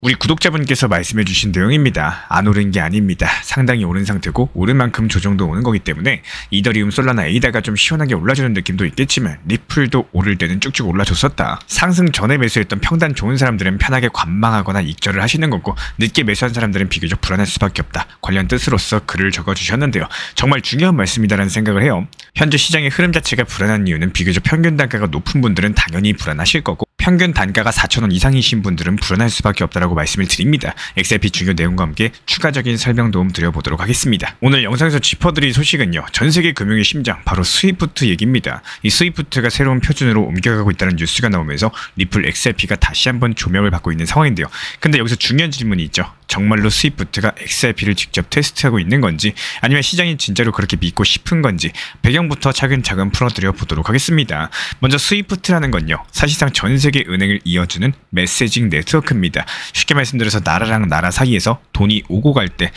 우리 구독자분께서 말씀해주신 내용입니다. 안 오른 게 아닙니다. 상당히 오른 상태고 오른 만큼 조정도 오는 거기 때문에 이더리움, 솔라나, 에이다가 좀 시원하게 올라주는 느낌도 있겠지만 리플도 오를 때는 쭉쭉 올라줬었다. 상승 전에 매수했던 평단 좋은 사람들은 편하게 관망하거나 익절을 하시는 거고 늦게 매수한 사람들은 비교적 불안할 수밖에 없다. 관련 뜻으로서 글을 적어주셨는데요. 정말 중요한 말씀이다라는 생각을 해요. 현재 시장의 흐름 자체가 불안한 이유는 비교적 평균 단가가 높은 분들은 당연히 불안하실 거고 평균 단가가 4,000원 이상이신 분들은 불안할 수밖에 없다라고 말씀을 드립니다. XRP 중요 내용과 함께 추가적인 설명 도움 드려보도록 하겠습니다. 오늘 영상에서 짚어드릴 소식은요. 전세계 금융의 심장, 바로 스위프트 얘기입니다. 이 스위프트가 새로운 표준으로 옮겨가고 있다는 뉴스가 나오면서 리플 XRP가 다시 한번 조명을 받고 있는 상황인데요. 근데 여기서 중요한 질문이 있죠. 정말로 스위프트가 XRP를 직접 테스트하고 있는 건지 아니면 시장이 진짜로 그렇게 믿고 싶은 건지 배경부터 차근차근 풀어드려 보도록 하겠습니다. 먼저 스위프트라는 건요. 사실상 전 세계 은행을 이어주는 메시징 네트워크입니다. 쉽게 말씀드려서 나라랑 나라 사이에서 돈이 오고 갈 때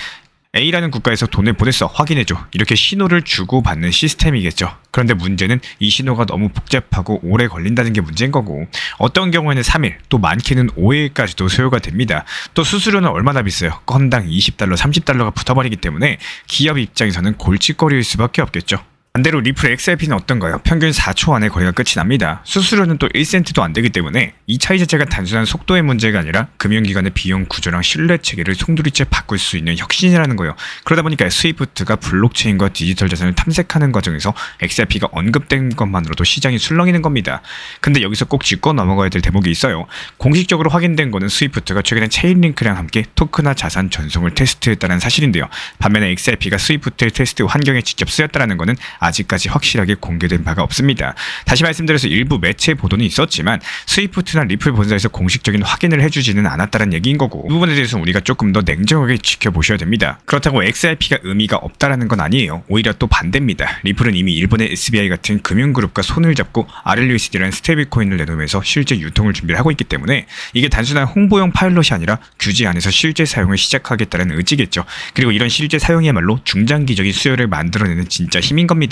A라는 국가에서 돈을 보냈어, 확인해줘, 이렇게 신호를 주고받는 시스템이겠죠. 그런데 문제는 이 신호가 너무 복잡하고 오래 걸린다는 게 문제인 거고 어떤 경우에는 3일, 또 많게는 5일까지도 소요가 됩니다. 또 수수료는 얼마나 비싸요? 건당 $20, $30가 붙어버리기 때문에 기업 입장에서는 골칫거리일 수밖에 없겠죠. 반대로 리플 XRP는 어떤가요? 평균 4초 안에 거래가 끝이 납니다. 수수료는 또 1센트도 안 되기 때문에 이 차이 자체가 단순한 속도의 문제가 아니라 금융기관의 비용 구조랑 신뢰 체계를 송두리째 바꿀 수 있는 혁신이라는 거예요. 그러다 보니까 스위프트가 블록체인과 디지털 자산을 탐색하는 과정에서 XRP가 언급된 것만으로도 시장이 술렁이는 겁니다. 근데 여기서 꼭 짚고 넘어가야 될 대목이 있어요. 공식적으로 확인된 거는 스위프트가 최근에 체인링크랑 함께 토크나 자산 전송을 테스트했다는 사실인데요. 반면에 XRP가 스위프트의 테스트 환경에 직접 쓰였다는 거는 아직까지 확실하게 공개된 바가 없습니다. 다시 말씀드려서 일부 매체 보도는 있었지만 스위프트나 리플 본사에서 공식적인 확인을 해주지는 않았다는 얘기인 거고 이 부분에 대해서 우리가 조금 더 냉정하게 지켜보셔야 됩니다. 그렇다고 XRP가 의미가 없다라는 건 아니에요. 오히려 또 반대입니다. 리플은 이미 일본의 SBI 같은 금융그룹과 손을 잡고 RLUSD라는 스테이블코인을 내놓으면서 실제 유통을 준비를 하고 있기 때문에 이게 단순한 홍보용 파일럿이 아니라 규제 안에서 실제 사용을 시작하겠다는 의지겠죠. 그리고 이런 실제 사용이야말로 중장기적인 수요를 만들어내는 진짜 힘인 겁니다.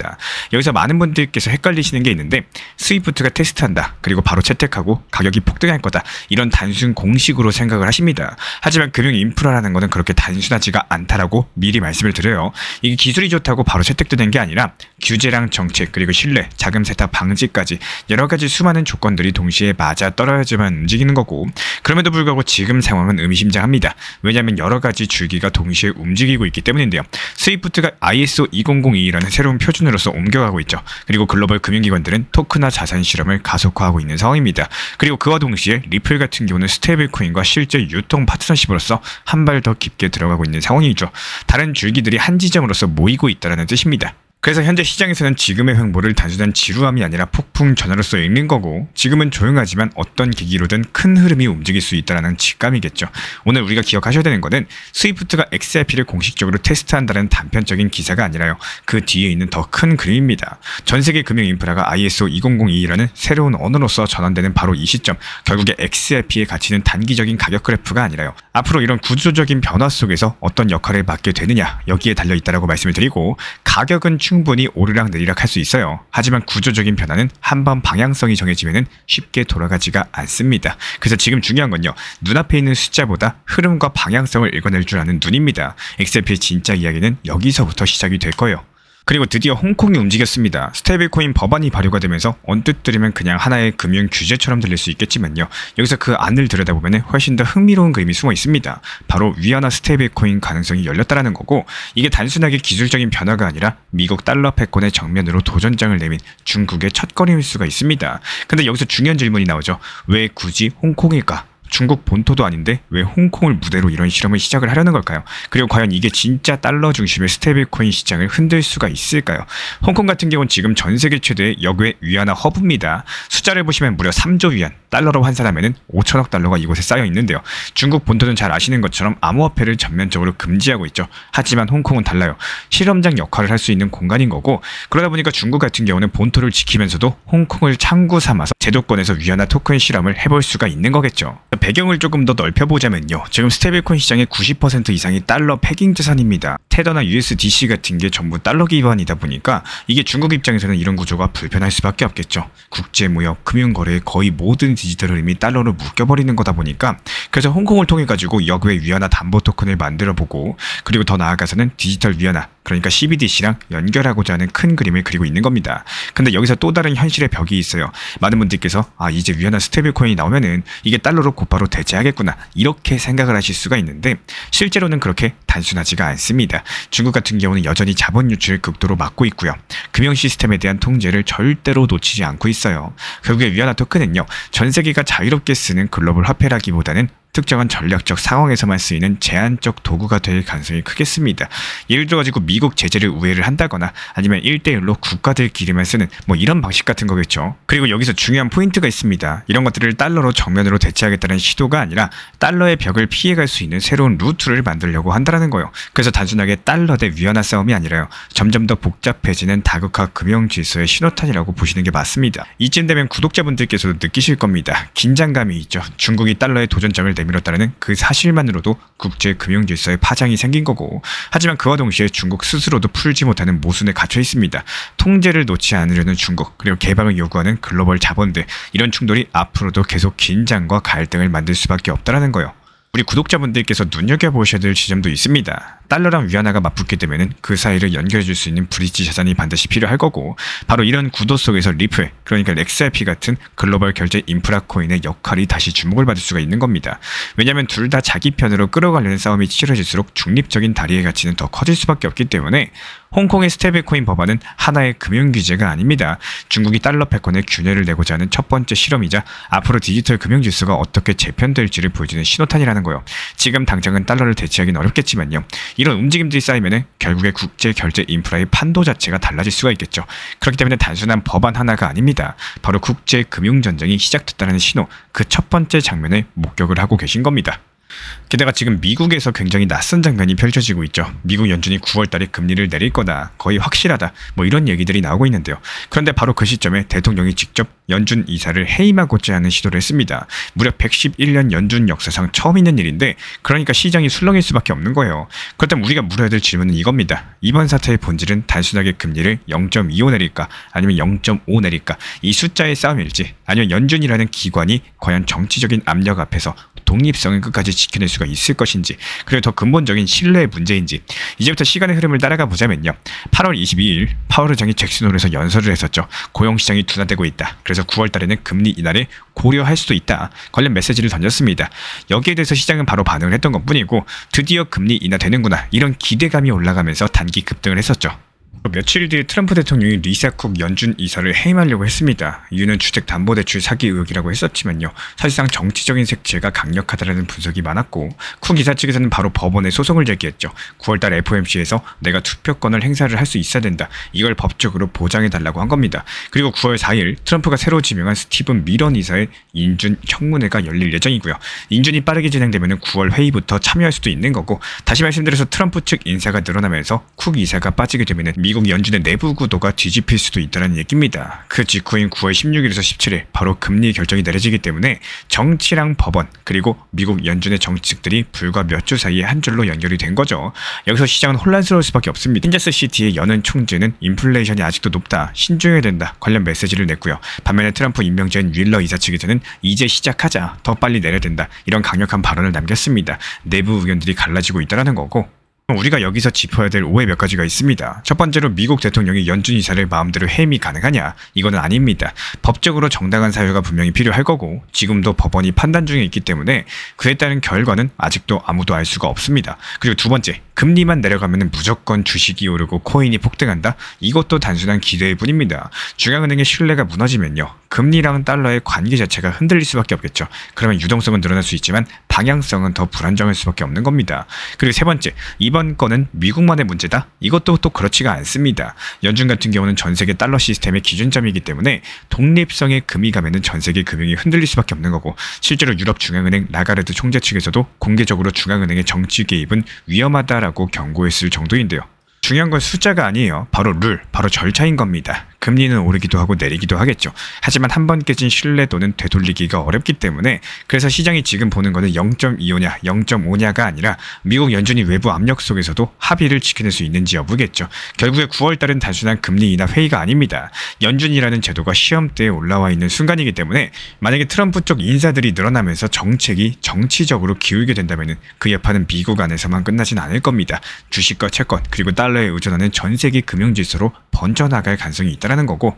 여기서 많은 분들께서 헷갈리시는 게 있는데 스위프트가 테스트한다, 그리고 바로 채택하고 가격이 폭등할 거다, 이런 단순 공식으로 생각을 하십니다. 하지만 금융 인프라라는 거는 그렇게 단순하지가 않다라고 미리 말씀을 드려요. 이게 기술이 좋다고 바로 채택되는 게 아니라 규제랑 정책, 그리고 신뢰, 자금 세탁 방지까지 여러 가지 수많은 조건들이 동시에 맞아 떨어야지만 움직이는 거고 그럼에도 불구하고 지금 상황은 의미심장합니다. 왜냐하면 여러 가지 줄기가 동시에 움직이고 있기 때문인데요. 스위프트가 ISO 2002라는 새로운 표준으로서 옮겨가고 있죠. 그리고 글로벌 금융기관들은 토크나 자산 실험을 가속화하고 있는 상황입니다. 그리고 그와 동시에 리플 같은 경우는 스테이블코인과 실제 유통 파트너십으로서 한 발 더 깊게 들어가고 있는 상황이죠. 다른 줄기들이 한 지점으로서 모이고 있다는 뜻입니다. 그래서 현재 시장에서는 지금의 횡보를 단순한 지루함이 아니라 폭풍 전화로서 읽는 거고 지금은 조용하지만 어떤 계기로든 큰 흐름이 움직일 수 있다는 직감이겠죠. 오늘 우리가 기억하셔야 되는 것은 스위프트가 XRP를 공식적으로 테스트한다는 단편적인 기사가 아니라요. 그 뒤에 있는 더 큰 그림입니다. 전세계 금융 인프라가 ISO 2002라는 새로운 언어로서 전환되는 바로 이 시점, 결국에 XRP의 가치는 단기적인 가격 그래프가 아니라요. 앞으로 이런 구조적인 변화 속에서 어떤 역할을 맡게 되느냐, 여기에 달려있다라고 말씀을 드리고 가격은 충분히 오르락 내리락 할 수 있어요. 하지만 구조적인 변화는 한번 방향성이 정해지면 쉽게 돌아가지가 않습니다. 그래서 지금 중요한 건요. 눈앞에 있는 숫자보다 흐름과 방향성을 읽어낼 줄 아는 눈입니다. XRP의 진짜 이야기는 여기서부터 시작이 될 거예요. 그리고 드디어 홍콩이 움직였습니다. 스테이블코인 법안이 발효가 되면서 언뜻 들으면 그냥 하나의 금융 규제처럼 들릴 수 있겠지만요. 여기서 그 안을 들여다보면 훨씬 더 흥미로운 그림이 숨어 있습니다. 바로 위안화 스테이블코인 가능성이 열렸다라는 거고 이게 단순하게 기술적인 변화가 아니라 미국 달러 패권의 정면으로 도전장을 내민 중국의 첫걸음일 수가 있습니다. 근데 여기서 중요한 질문이 나오죠. 왜 굳이 홍콩일까? 중국 본토도 아닌데 왜 홍콩을 무대로 이런 실험을 시작을 하려는 걸까요? 그리고 과연 이게 진짜 달러 중심의 스테이블코인 시장을 흔들 수가 있을까요? 홍콩 같은 경우는 지금 전 세계 최대의 역외 위안화 허브입니다. 숫자를 보시면 무려 3조 위안, 달러로 환산하면 5천억 달러가 이곳에 쌓여 있는데요. 중국 본토는 잘 아시는 것처럼 암호화폐를 전면적으로 금지하고 있죠. 하지만 홍콩은 달라요. 실험장 역할을 할 수 있는 공간인 거고 그러다 보니까 중국 같은 경우는 본토를 지키면서도 홍콩을 창구 삼아서 제도권에서 위안화 토큰 실험을 해볼 수가 있는 거겠죠. 배경을 조금 더 넓혀보자면요. 지금 스테이블코인 시장의 90% 이상이 달러 패깅 자산입니다. 테더나 USDC 같은 게 전부 달러 기반이다 보니까 이게 중국 입장에서는 이런 구조가 불편할 수밖에 없겠죠. 국제무역, 금융거래의 거의 모든 디지털 흐름이 달러로 묶여버리는 거다 보니까 그래서 홍콩을 통해 가지고 역외 위안화 담보 토큰을 만들어보고 그리고 더 나아가서는 디지털 위안화 그러니까 CBDC랑 연결하고자 하는 큰 그림을 그리고 있는 겁니다. 근데 여기서 또 다른 현실의 벽이 있어요. 많은 분들께서 이제 위안화 스테이블 코인이 나오면은 이게 달러로 곧바로 대체하겠구나 이렇게 생각을 하실 수가 있는데 실제로는 그렇게 단순하지가 않습니다. 중국 같은 경우는 여전히 자본 유출을 극도로 막고 있고요. 금융 시스템에 대한 통제를 절대로 놓치지 않고 있어요. 결국에 위안화 토큰은요. 전 세계가 자유롭게 쓰는 글로벌 화폐라기보다는 특정한 전략적 상황에서만 쓰이는 제한적 도구가 될 가능성이 크겠습니다. 예를 들어가지고 미국 제재를 우회를 한다거나 아니면 1대1로 국가들끼리만 쓰는 이런 방식 같은 거겠죠. 그리고 여기서 중요한 포인트가 있습니다. 이런 것들을 달러로 정면으로 대체하겠다는 시도가 아니라 달러의 벽을 피해갈 수 있는 새로운 루트를 만들려고 한다는 거예요. 그래서 단순하게 달러 대 위안화 싸움이 아니라요. 점점 더 복잡해지는 다극화 금융 질서의 신호탄이라고 보시는 게 맞습니다. 이쯤 되면 구독자분들께서도 느끼실 겁니다. 긴장감이 있죠. 중국이 달러의 도전장을 내밀었다는 그 사실만으로도 국제 금융 질서에 파장이 생긴 거고 하지만 그와 동시에 중국 스스로도 풀지 못하는 모순에 갇혀 있습니다. 통제를 놓지 않으려는 중국 그리고 개방을 요구하는 글로벌 자본들 이런 충돌이 앞으로도 계속 긴장과 갈등을 만들 수밖에 없다는 거예요. 우리 구독자분들께서 눈여겨보셔야 될 지점도 있습니다. 달러랑 위안화가 맞붙게 되면 그 사이를 연결해줄 수 있는 브릿지 자산이 반드시 필요할 거고 바로 이런 구도 속에서 리플 그러니까 XRP 같은 글로벌 결제 인프라 코인의 역할이 다시 주목을 받을 수가 있는 겁니다. 왜냐하면 둘 다 자기 편으로 끌어가려는 싸움이 치열해질수록 중립적인 다리의 가치는 더 커질 수밖에 없기 때문에 홍콩의 스테이블코인 법안은 하나의 금융 규제가 아닙니다. 중국이 달러 패권의 균열을 내고자 하는 첫 번째 실험이자 앞으로 디지털 금융 질서가 어떻게 재편될지를 보여주는 신호탄이라는 거예요. 지금 당장은 달러를 대체하기는 어렵겠지만요. 이런 움직임들이 쌓이면 결국에 국제 결제 인프라의 판도 자체가 달라질 수가 있겠죠. 그렇기 때문에 단순한 법안 하나가 아닙니다. 바로 국제 금융 전쟁이 시작됐다는 신호, 그 첫 번째 장면을 목격을 하고 계신 겁니다. 게다가 지금 미국에서 굉장히 낯선 장면이 펼쳐지고 있죠. 미국 연준이 9월달에 금리를 내릴 거다. 거의 확실하다. 이런 얘기들이 나오고 있는데요. 그런데 바로 그 시점에 대통령이 직접 연준 이사를 해임하고자 하는 시도를 했습니다. 무려 111년 연준 역사상 처음 있는 일인데 그러니까 시장이 술렁일 수밖에 없는 거예요. 그렇다면 우리가 물어야 될 질문은 이겁니다. 이번 사태의 본질은 단순하게 금리를 0.25 내릴까 아니면 0.5 내릴까 이 숫자의 싸움일지 아니면 연준이라는 기관이 과연 정치적인 압력 앞에서 독립성을 끝까지 지켜낼 수가 있을 것인지 그리고 더 근본적인 신뢰의 문제인지 이제부터 시간의 흐름을 따라가 보자면요. 8월 22일 파월 의장이 잭슨홀에서 연설을 했었죠. 고용시장이 둔화되고 있다. 그래서 9월달에는 금리 인하를 고려할 수도 있다. 관련 메시지를 던졌습니다. 여기에 대해서 시장은 바로 반응을 했던 것뿐이고 드디어 금리 인하되는구나 이런 기대감이 올라가면서 단기 급등을 했었죠. 며칠 뒤에 트럼프 대통령이 리사 쿡 연준 이사를 해임하려고 했습니다. 이유는 주택담보대출 사기 의혹이라고 했었지만요. 사실상 정치적인 색채가 강력하다는 분석이 많았고 쿡 이사 측에서는 바로 법원에 소송을 제기했죠. 9월달 FOMC에서 내가 투표권을 행사를 할 수 있어야 된다. 이걸 법적으로 보장해달라고 한 겁니다. 그리고 9월 4일 트럼프가 새로 지명한 스티븐 미런 이사의 인준 청문회가 열릴 예정이고요. 인준이 빠르게 진행되면 9월 회의부터 참여할 수도 있는 거고 다시 말씀드려서 트럼프 측 인사가 늘어나면서 쿡 이사가 빠지게 되면 미국 연준의 내부 구도가 뒤집힐 수도 있다는 얘기입니다. 그 직후인 9월 16일에서 17일 바로 금리 결정이 내려지기 때문에 정치랑 법원 그리고 미국 연준의 정치직들이 불과 몇 주 사이에 한 줄로 연결이 된 거죠. 여기서 시장은 혼란스러울 수밖에 없습니다. 킨자스 시티의 여는 총재는 인플레이션이 아직도 높다. 신중해야 된다. 관련 메시지를 냈고요. 반면에 트럼프 임명자인 윌러 이사 측에서는 이제 시작하자. 더 빨리 내려야 된다. 이런 강력한 발언을 남겼습니다. 내부 의견들이 갈라지고 있다는 거고 우리가 여기서 짚어야 될 오해 몇 가지가 있습니다. 첫 번째로 미국 대통령이 연준 이사를 마음대로 해임이 가능하냐? 이거는 아닙니다. 법적으로 정당한 사유가 분명히 필요할 거고 지금도 법원이 판단 중에 있기 때문에 그에 따른 결과는 아직도 아무도 알 수가 없습니다. 그리고 두 번째, 금리만 내려가면 무조건 주식이 오르고 코인이 폭등한다? 이것도 단순한 기대일 뿐입니다. 중앙은행의 신뢰가 무너지면요. 금리랑 달러의 관계 자체가 흔들릴 수밖에 없겠죠. 그러면 유동성은 늘어날 수 있지만 방향성은 더 불안정할 수밖에 없는 겁니다. 그리고 세 번째, 이번 건은 미국만의 문제다? 이것도 또 그렇지가 않습니다. 연준 같은 경우는 전 세계 달러 시스템의 기준점이기 때문에 독립성의 금이 가면은 전 세계 금융이 흔들릴 수밖에 없는 거고 실제로 유럽 중앙은행 라가르드 총재 측에서도 공개적으로 중앙은행의 정치 개입은 위험하다라고 경고했을 정도인데요. 중요한 건 숫자가 아니에요. 바로 룰, 바로 절차인 겁니다. 금리는 오르기도 하고 내리기도 하겠죠. 하지만 한 번 깨진 신뢰도는 되돌리기가 어렵기 때문에 그래서 시장이 지금 보는 거는 0.25냐 0.5냐가 아니라 미국 연준이 외부 압력 속에서도 합의를 지켜낼 수 있는지 여부겠죠. 결국에 9월달은 단순한 금리 인하 회의가 아닙니다. 연준이라는 제도가 시험대에 올라와 있는 순간이기 때문에 만약에 트럼프 쪽 인사들이 늘어나면서 정책이 정치적으로 기울게 된다면 그 여파는 미국 안에서만 끝나진 않을 겁니다. 주식과 채권 그리고 달러에 의존하는 전 세계 금융질서로 번져나갈 가능성이 있다는 거고,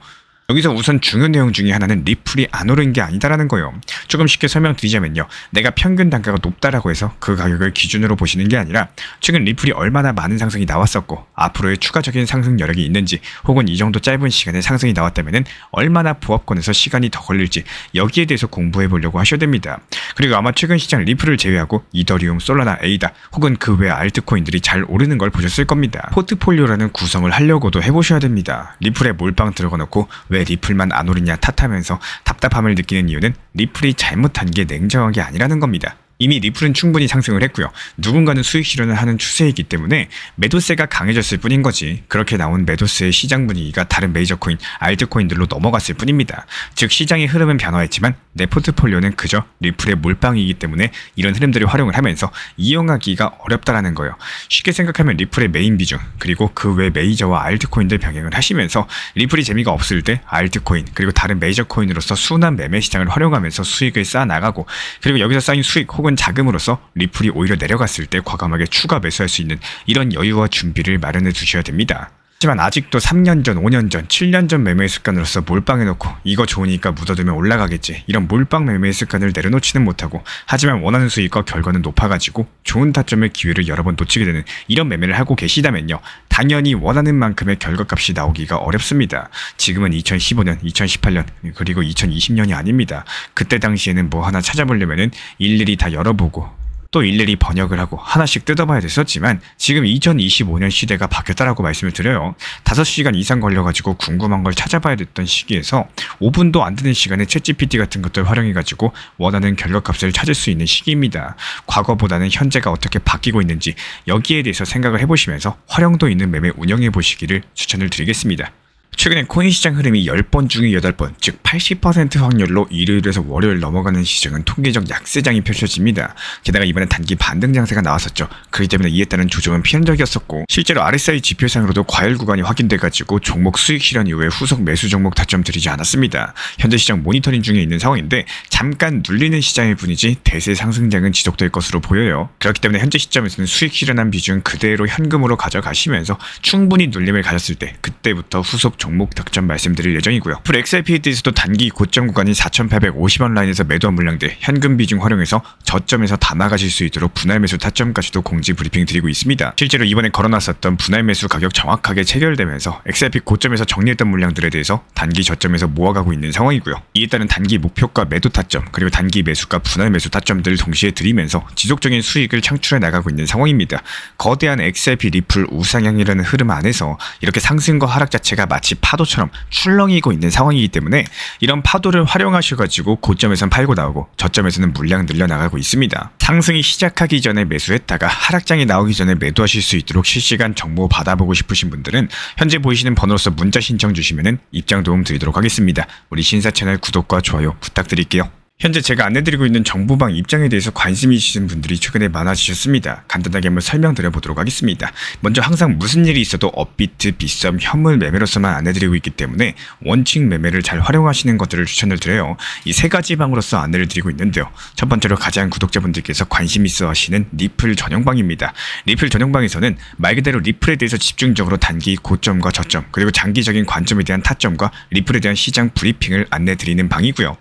여기서 우선 중요한 내용 중에 하나는 리플이 안 오른 게 아니다라는 거예요. 조금 쉽게 설명드리자면요. 내가 평균 단가가 높다라고 해서 그 가격을 기준으로 보시는 게 아니라 최근 리플이 얼마나 많은 상승이 나왔었고 앞으로의 추가적인 상승 여력이 있는지, 혹은 이 정도 짧은 시간에 상승이 나왔다면 얼마나 부합권에서 시간이 더 걸릴지, 여기에 대해서 공부해 보려고 하셔야 됩니다. 그리고 아마 최근 시장 리플을 제외하고 이더리움, 솔라나, 에이다 혹은 그 외 알트코인들이 잘 오르는 걸 보셨을 겁니다. 포트폴리오라는 구성을 하려고도 해보셔야 됩니다. 리플에 몰빵 들어가 놓고 왜 리플만 안 오르냐 탓하면서 답답함을 느끼는 이유는 리플이 잘못한 게 냉정한 게 아니라는 겁니다. 이미 리플은 충분히 상승을 했고요. 누군가는 수익 실현을 하는 추세이기 때문에 매도세가 강해졌을 뿐인 거지, 그렇게 나온 매도세의 시장 분위기가 다른 메이저 코인, 알트코인들로 넘어갔을 뿐입니다. 즉 시장의 흐름은 변화했지만 내 포트폴리오는 그저 리플의 몰빵이기 때문에 이런 흐름들을 활용을 하면서 이용하기가 어렵다라는 거예요. 쉽게 생각하면 리플의 메인 비중 그리고 그 외 메이저와 알트코인들 병행을 하시면서 리플이 재미가 없을 때 알트코인 그리고 다른 메이저 코인으로서 순환 매매 시장을 활용하면서 수익을 쌓아나가고, 그리고 여기서 쌓인 수익 혹은 자금으로서 리플이 오히려 내려갔을 때 과감하게 추가 매수할 수 있는 이런 여유와 준비를 마련해 두셔야 됩니다. 하지만 아직도 3년 전, 5년 전, 7년 전 매매 습관으로서 몰빵해놓고 이거 좋으니까 묻어두면 올라가겠지, 이런 몰빵 매매 습관을 내려놓지는 못하고 하지만 원하는 수익과 결과는 높아가지고 좋은 타점의 기회를 여러 번 놓치게 되는 이런 매매를 하고 계시다면요, 당연히 원하는 만큼의 결과값이 나오기가 어렵습니다. 지금은 2015년, 2018년 그리고 2020년이 아닙니다. 그때 당시에는 뭐 하나 찾아보려면은 일일이 다 열어보고 또 일일이 번역을 하고 하나씩 뜯어봐야 됐었지만 지금 2025년 시대가 바뀌었다라고 말씀을 드려요. 5시간 이상 걸려가지고 궁금한 걸 찾아봐야 됐던 시기에서 5분도 안 되는 시간에 챗GPT 같은 것들 활용해가지고 원하는 결과값을 찾을 수 있는 시기입니다. 과거보다는 현재가 어떻게 바뀌고 있는지 여기에 대해서 생각을 해보시면서 활용도 있는 매매 운영해보시기를 추천을 드리겠습니다. 최근에 코인 시장 흐름이 10번 중에 8번, 즉 80% 확률로 일요일에서 월요일 넘어가는 시장은 통계적 약세장이 펼쳐집니다. 게다가 이번에 단기 반등 장세가 나왔었죠. 그렇기 때문에 이에 따른 조정은 필연적이었었고, 실제로 RSI 지표상으로도 과열 구간이 확인돼가지고 종목 수익 실현 이후에 후속 매수 종목 타점 드리지 않았습니다. 현재 시장 모니터링 중에 있는 상황인데 잠깐 눌리는 시장일 뿐이지 대세 상승장은 지속될 것으로 보여요. 그렇기 때문에 현재 시점에서는 수익 실현한 비중 그대로 현금으로 가져가시면서 충분히 눌림을 가졌을 때 그때부터 후속 종목 득점 말씀드릴 예정이고요. 앞으로 XRP에 대해서도 단기 고점 구간인 4,850원 라인에서 매도한 물량들 현금 비중 활용해서 저점에서 담아가실 수 있도록 분할 매수 타점까지도 공지 브리핑 드리고 있습니다. 실제로 이번에 걸어놨었던 분할 매수 가격 정확하게 체결되면서 XRP 고점에서 정리했던 물량들에 대해서 단기 저점에서 모아가고 있는 상황이고요. 이에 따른 단기 목표가 매도 타점 그리고 단기 매수가 분할 매수 타점들을 동시에 드리면서 지속적인 수익을 창출해 나가고 있는 상황입니다. 거대한 XRP 리플 우상향이라는 흐름 안에서 이렇게 상승과 하락 자체가 마치 파도처럼 출렁이고 있는 상황이기 때문에 이런 파도를 활용하셔가지고 고점에선 팔고 나오고 저점에서는 물량 늘려나가고 있습니다. 상승이 시작하기 전에 매수했다가 하락장이 나오기 전에 매도하실 수 있도록 실시간 정보 받아보고 싶으신 분들은 현재 보이시는 번호로서 문자 신청 주시면 입장 도움 드리도록 하겠습니다. 우리 신사 채널 구독과 좋아요 부탁드릴게요. 현재 제가 안내드리고 있는 정보방 입장에 대해서 관심이 있으신 분들이 최근에 많아지셨습니다. 간단하게 한번 설명드려보도록 하겠습니다. 먼저 항상 무슨 일이 있어도 업비트, 빗썸, 현물 매매로서만 안내드리고 있기 때문에 원칙 매매를 잘 활용하시는 것들을 추천을 드려요. 이 세 가지 방으로서 안내를 드리고 있는데요. 첫 번째로 가장 구독자분들께서 관심 있어 하시는 리플 전용방입니다. 리플 전용방에서는 말 그대로 리플에 대해서 집중적으로 단기 고점과 저점 그리고 장기적인 관점에 대한 타점과 리플에 대한 시장 브리핑을 안내드리는 방이고요.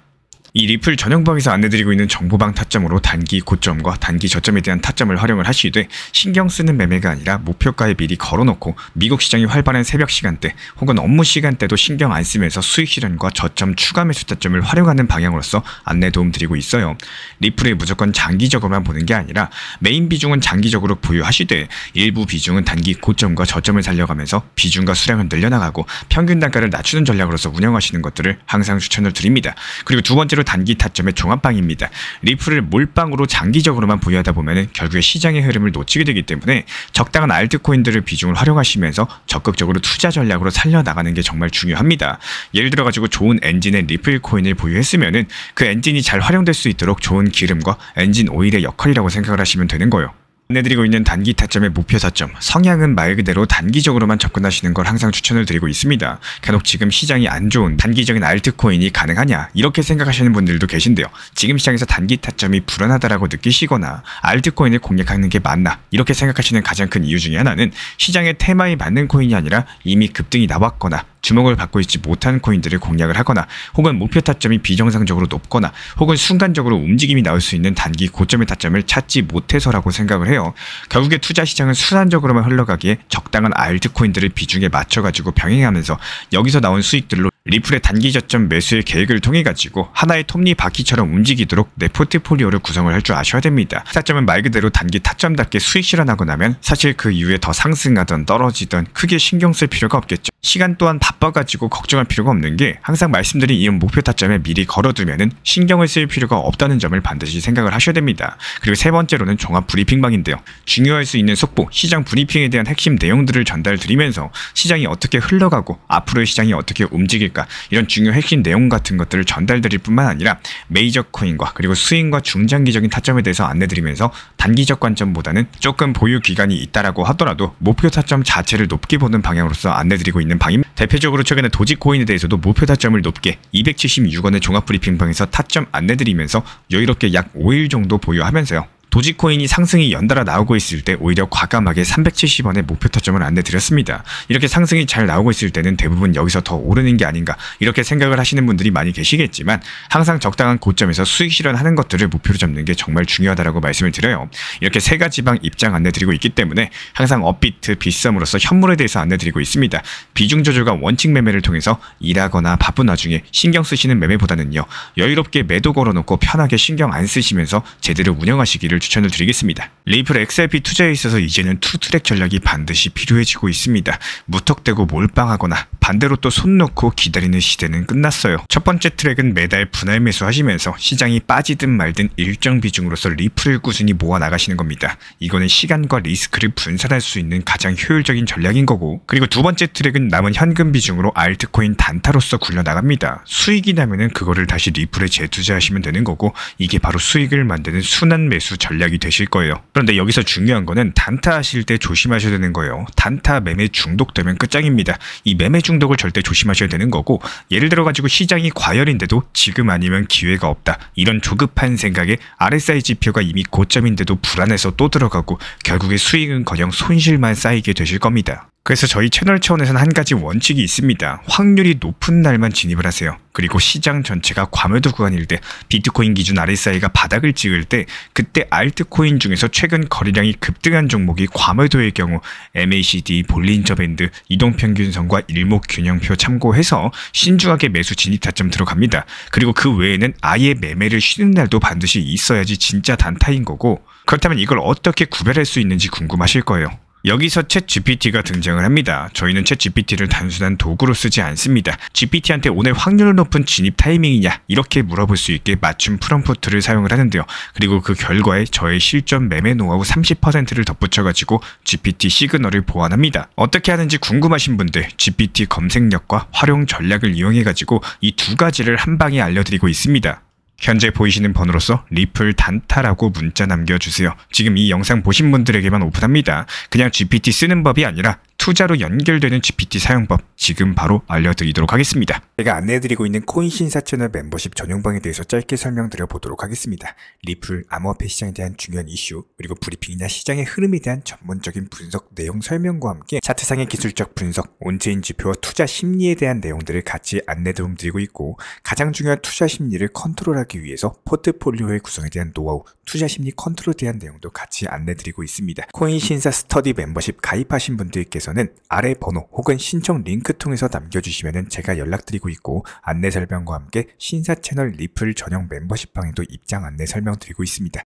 이 리플 전용방에서 안내드리고 있는 정보방 타점으로 단기 고점과 단기 저점에 대한 타점을 활용을 하시되 신경 쓰는 매매가 아니라 목표가에 미리 걸어놓고 미국 시장이 활발한 새벽 시간대 혹은 업무 시간대도 신경 안 쓰면서 수익 실현과 저점 추가 매수 타점을 활용하는 방향으로서 안내 도움 드리고 있어요. 리플에 무조건 장기적으로만 보는 게 아니라 메인 비중은 장기적으로 보유하시되 일부 비중은 단기 고점과 저점을 살려가면서 비중과 수량을 늘려나가고 평균 단가를 낮추는 전략으로서 운영하시는 것들을 항상 추천을 드립니다. 그리고 두 번째로 번째로 단기 타점의 종합방입니다. 리플을 몰빵으로 장기적으로만 보유하다 보면 결국에 시장의 흐름을 놓치게 되기 때문에 적당한 알트코인들을 비중을 활용하시면서 적극적으로 투자 전략으로 살려나가는 게 정말 중요합니다. 예를 들어가지고 좋은 엔진의 리플 코인을 보유했으면은 그 엔진이 잘 활용될 수 있도록 좋은 기름과 엔진 오일의 역할이라고 생각을 하시면 되는 거예요. 안내드리고 있는 단기 타점의 목표 타점, 성향은 말 그대로 단기적으로만 접근하시는 걸 항상 추천을 드리고 있습니다. 간혹 지금 시장이 안 좋은 단기적인 알트코인이 가능하냐 이렇게 생각하시는 분들도 계신데요. 지금 시장에서 단기 타점이 불안하다라고 느끼시거나 알트코인을 공략하는 게 맞나 이렇게 생각하시는 가장 큰 이유 중에 하나는 시장의 테마에 맞는 코인이 아니라 이미 급등이 나왔거나 주목을 받고 있지 못한 코인들을 공략을 하거나 혹은 목표 타점이 비정상적으로 높거나 혹은 순간적으로 움직임이 나올 수 있는 단기 고점의 타점을 찾지 못해서라고 생각을 해요. 결국에 투자 시장은 순환적으로만 흘러가기에 적당한 알트코인들을 비중에 맞춰가지고 병행하면서 여기서 나온 수익들로 리플의 단기 저점 매수의 계획을 통해 가지고 하나의 톱니바퀴처럼 움직이도록 내 포트폴리오를 구성을 할 줄 아셔야 됩니다. 타점은 말 그대로 단기 타점답게 수익 실현하고 나면 사실 그 이후에 더 상승하던 떨어지던 크게 신경 쓸 필요가 없겠죠. 시간 또한 바빠가지고 걱정할 필요가 없는 게 항상 말씀드린 이 목표 타점에 미리 걸어두면은 신경을 쓸 필요가 없다는 점을 반드시 생각을 하셔야 됩니다. 그리고 세 번째로는 종합 브리핑방인데요. 중요할 수 있는 속보, 시장 브리핑에 대한 핵심 내용들을 전달드리면서 시장이 어떻게 흘러가고 앞으로의 시장이 어떻게 움직일까 이런 중요 핵심 내용 같은 것들을 전달드릴 뿐만 아니라 메이저 코인과 그리고 스윙과 중장기적인 타점에 대해서 안내드리면서 단기적 관점보다는 조금 보유 기간이 있다라고 하더라도 목표 타점 자체를 높게 보는 방향으로서 안내드리고 있는 방입니다. 대표적으로 최근에 도지코인에 대해서도 목표 타점을 높게 276원의 종합 브리핑방에서 타점 안내드리면서 여유롭게 약 5일 정도 보유하면서요. 도지코인이 상승이 연달아 나오고 있을 때 오히려 과감하게 370원의 목표 타점을 안내드렸습니다. 이렇게 상승이 잘 나오고 있을 때는 대부분 여기서 더 오르는 게 아닌가 이렇게 생각을 하시는 분들이 많이 계시겠지만 항상 적당한 고점에서 수익 실현하는 것들을 목표로 잡는 게 정말 중요하다고 말씀을 드려요. 이렇게 세 가지 방 입장 안내드리고 있기 때문에 항상 업비트, 빗썸으로서 현물에 대해서 안내드리고 있습니다. 비중 조절과 원칙 매매를 통해서 일하거나 바쁜 와중에 신경 쓰시는 매매보다는요. 여유롭게 매도 걸어놓고 편하게 신경 안 쓰시면서 제대로 운영하시기를 추천을 드리겠습니다. 리플 XRP 투자에 있어서 이제는 투트랙 전략이 반드시 필요해지고 있습니다. 무턱대고 몰빵하거나 반대로 또 손 놓고 기다리는 시대는 끝났어요. 첫 번째 트랙은 매달 분할 매수하시면서 시장이 빠지든 말든 일정 비중으로서 리플을 꾸준히 모아 나가시는 겁니다. 이거는 시간과 리스크를 분산할 수 있는 가장 효율적인 전략인 거고, 그리고 두 번째 트랙은 남은 현금 비중으로 알트코인 단타로서 굴려나갑니다. 수익이 나면은 그거를 다시 리플에 재투자하시면 되는 거고, 이게 바로 수익을 만드는 순환 매수 전략이 되실 거예요. 그런데 여기서 중요한 거는 단타 하실 때 조심하셔야 되는 거예요. 단타 매매 중독되면 끝장입니다. 이 매매 중독을 절대 조심하셔야 되는 거고, 예를 들어 가지고 시장이 과열인데도 지금 아니면 기회가 없다, 이런 조급한 생각에 RSI 지표가 이미 고점인데도 불안해서 또 들어가고 결국에 수익은커녕 손실만 쌓이게 되실 겁니다. 그래서 저희 채널 차원에서는 한 가지 원칙이 있습니다. 확률이 높은 날만 진입을 하세요. 그리고 시장 전체가 과매도 구간일 때, 비트코인 기준 RSI가 바닥을 찍을 때, 그때 알트코인 중에서 최근 거래량이 급등한 종목이 과매도의 경우 MACD, 볼린저 밴드, 이동평균선과 일목균형표 참고해서 신중하게 매수 진입 타점 들어갑니다. 그리고 그 외에는 아예 매매를 쉬는 날도 반드시 있어야지 진짜 단타인 거고, 그렇다면 이걸 어떻게 구별할 수 있는지 궁금하실 거예요. 여기서 챗 GPT가 등장을 합니다. 저희는 챗 GPT를 단순한 도구로 쓰지 않습니다. GPT한테 오늘 확률 높은 진입 타이밍이냐 이렇게 물어볼 수 있게 맞춤 프롬프트를 사용을 하는데요. 그리고 그 결과에 저의 실전 매매 노하우 30%를 덧붙여가지고 GPT 시그널을 보완합니다. 어떻게 하는지 궁금하신 분들 GPT 검색력과 활용 전략을 이용해가지고 이 두 가지를 한 방에 알려드리고 있습니다. 현재 보이시는 번호로서 리플 단타라고 문자 남겨주세요. 지금 이 영상 보신 분들에게만 오픈합니다. 그냥 GPT 쓰는 법이 아니라 투자로 연결되는 GPT 사용법 지금 바로 알려드리도록 하겠습니다. 제가 안내해드리고 있는 코인 신사 채널 멤버십 전용방에 대해서 짧게 설명드려 보도록 하겠습니다. 리플, 암호화폐 시장에 대한 중요한 이슈, 그리고 브리핑이나 시장의 흐름에 대한 전문적인 분석 내용 설명과 함께 차트상의 기술적 분석, 온체인 지표와 투자 심리에 대한 내용들을 같이 안내 도움 드리고 있고, 가장 중요한 투자 심리를 컨트롤하기 위해서 포트폴리오의 구성에 대한 노하우, 투자 심리 컨트롤에 대한 내용도 같이 안내드리고 있습니다. 코인 신사 스터디 멤버십 가입하신 분들께서는 아래 번호 혹은 신청 링크 통해서 남겨주시면 제가 연락드리고 있고, 안내 설명과 함께 신사 채널 리플 전용 멤버십 방에도 입장 안내 설명드리고 있습니다.